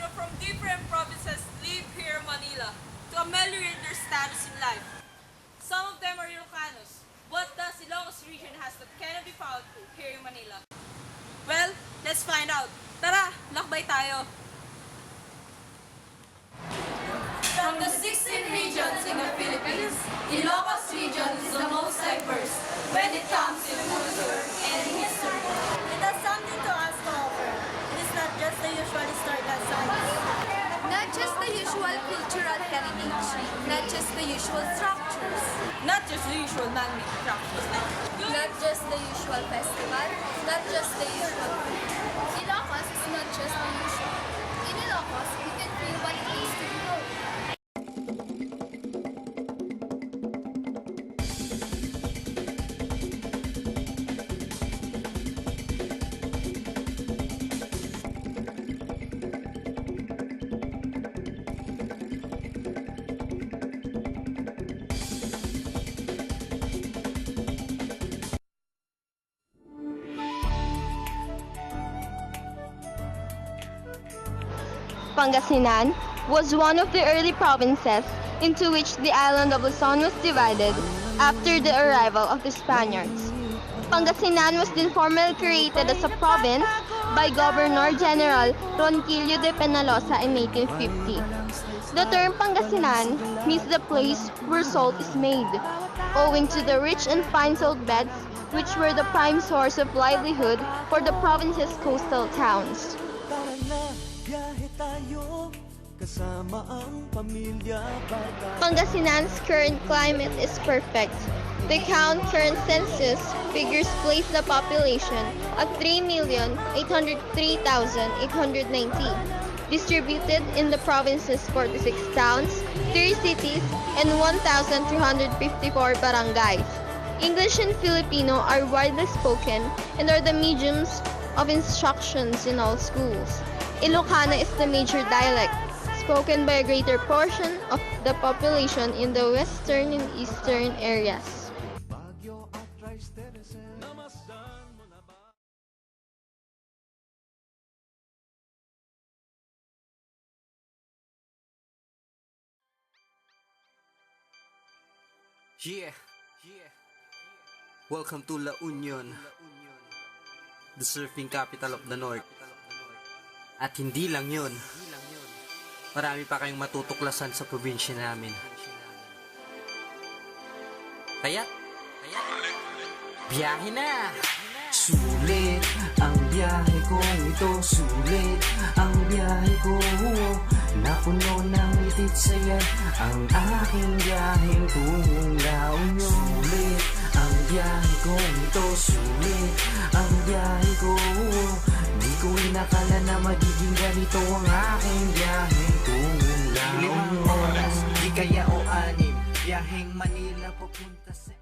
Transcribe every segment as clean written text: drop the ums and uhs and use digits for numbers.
Filipino from different provinces live here in Manila to ameliorate their status in life. Some of them are Ilocanos. What does Ilocos region has that cannot be found here in Manila? Well, let's find out. Tara, lakbay tayo. From the 16 regions in the Philippines, Ilocos region is the most diverse when it comes to culture and history. It has something to us to offer. It is not just the usual historical sites. Not just the usual cultural heritage, not just the usual structures, Not just the usual man-made structures. not just the usual festival, not just the usual food. Ilocos is not just the usual. In Ilocos, you can feel what it means to be home. Pangasinan was one of the early provinces into which the island of Luzon was divided after the arrival of the Spaniards. Pangasinan was then formally created as a province by Governor General Ronquillo de Penalosa in 1850. The term Pangasinan means the place where salt is made, owing to the rich and fine salt beds which were the prime source of livelihood for the province's coastal towns. Tara na, biyahe tayo, kasama ang pamilya bata. Pangasinan's current climate is perfect. The current census figures place the population at 3,803,890, distributed in the province's 46 towns, 3 cities, and 1,354 barangays. English and Filipino are widely spoken and are the mediums of instructions in all schools. Ilocano is the major dialect, spoken by a greater portion of the population in the western and eastern areas. Bagyo at rice terraces, namasdan mo na ba? Yeah. Welcome to La Union, the surfing capital of the North. At hindi lang yun, marami pa kayong matutuklasan sa probinsya namin. Kaya, biyahe na! Sulit ang biyahe kong ito, sulit ang biyahe ko. Napuno ng itit saya ang aking biyaheng tungong La Union. Sulit ang biyahe kong ito, sulit ang biyahe ko. Di ko inakala na magiging ganito ang aking biyaheng tungong La Union. 5 oras, di kaya o 6, biyaheng Manila papunta sa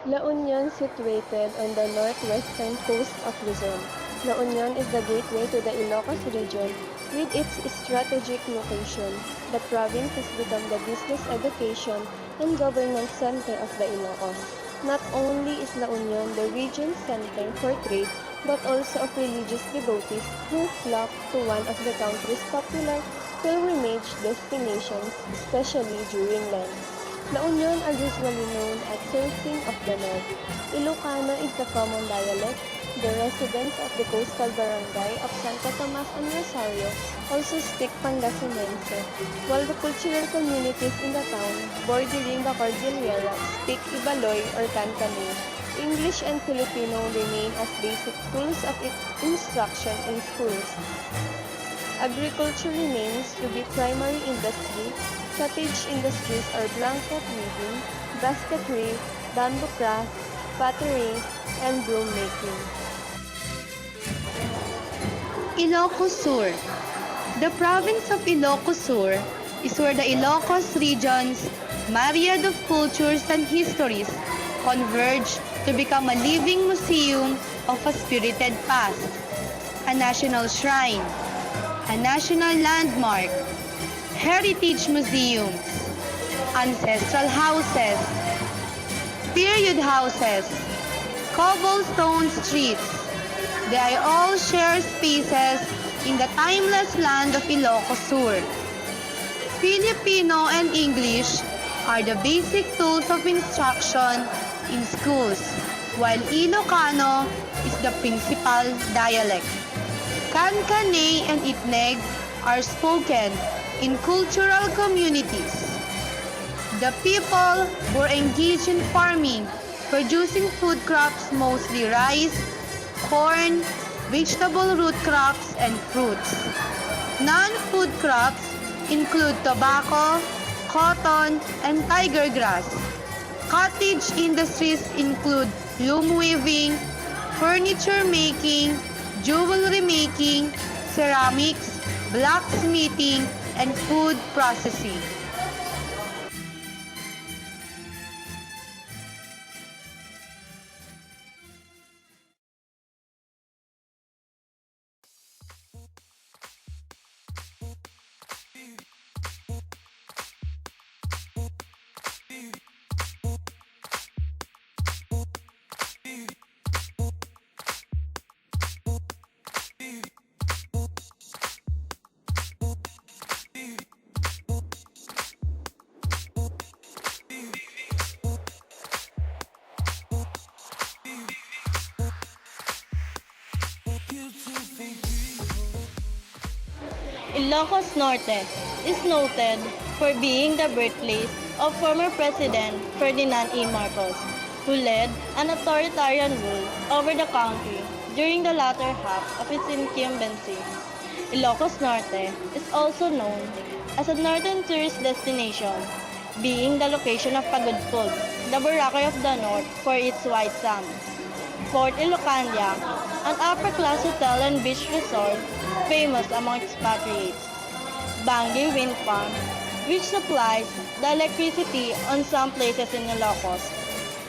La Union situated on the northwestern coast of Luzon. La Union is the gateway to the Ilocos region with its strategic location. The province has become the business, education, and governance center of the Ilocos. Not only is La Union the region's center for trade, but also of religious devotees who flock to one of the country's popular pilgrimage destinations, especially during Lent. La Union are usually known as surfing of the North. Ilocano is the common dialect. The residents of the coastal barangay of Santa Tomas and Rosario also speak Pangasinense, while the cultural communities in the town bordering the Cordillera speak Ibaloy or Cantonese. English and Filipino remain as basic tools of instruction in schools. Agriculture remains to be primary industry. Cottage industries are blanket weaving, basketry, bamboo craft, pottery, and broom making. Ilocos Sur. The province of Ilocos Sur is where the Ilocos region's myriad of cultures and histories converge to become a living museum of a spirited past, a national shrine, a national landmark, heritage museums, ancestral houses, period houses, cobblestone streets, They all share spaces in the timeless land of Ilocos Sur. Filipino and English are the basic tools of instruction in schools, while Ilocano is the principal dialect. Kankanay and Itneg are spoken in cultural communities. The people were engaged in farming, producing food crops, mostly rice, corn, vegetable root crops, and fruits. Non-food crops include tobacco, cotton, and tiger grass. Cottage industries include loom weaving, furniture making, jewelry making, ceramics, blacksmithing, and food processing. Ilocos Norte is noted for being the birthplace of former President Ferdinand E. Marcos, who led an authoritarian rule over the country during the latter half of its incumbency. Ilocos Norte is also known as a northern tourist destination, being the location of Pagudpud, the Boracay of the North for its white sands. Fort Ilocandia, an upper-class hotel and beach resort famous among expatriates. Bangi Wind Farm, which supplies the electricity on some places in Ilocos.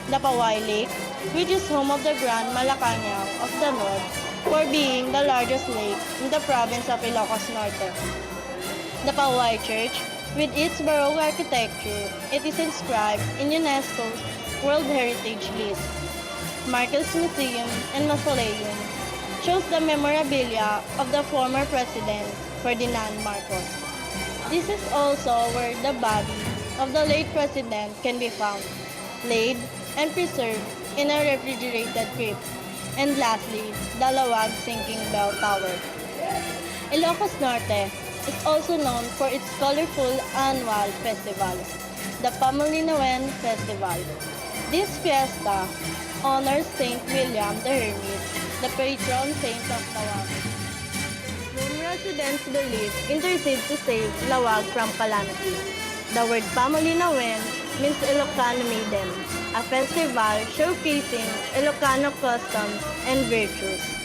Napaway Lake, which is home of the Grand Malacanang of the North, for being the largest lake in the province of Ilocos Norte. Napaway Church, with its Baroque architecture, it is inscribed in UNESCO's World Heritage List. Marcos Museum and Mausoleum shows the memorabilia of the former President Ferdinand Marcos. This is also where the body of the late President can be found, laid and preserved in a refrigerated crypt. And lastly, the Lawag Sinking Bell Tower. Ilocos Norte is also known for its colorful annual festival, the Molina-Doria Festival. This fiesta honors Saint William the Hermit, the patron saint of Lawag, whom residents believe intercede to save Lawag from calamity. The word Molina-Doria means Ilocano Maiden, a festival showcasing Ilocano customs and virtues.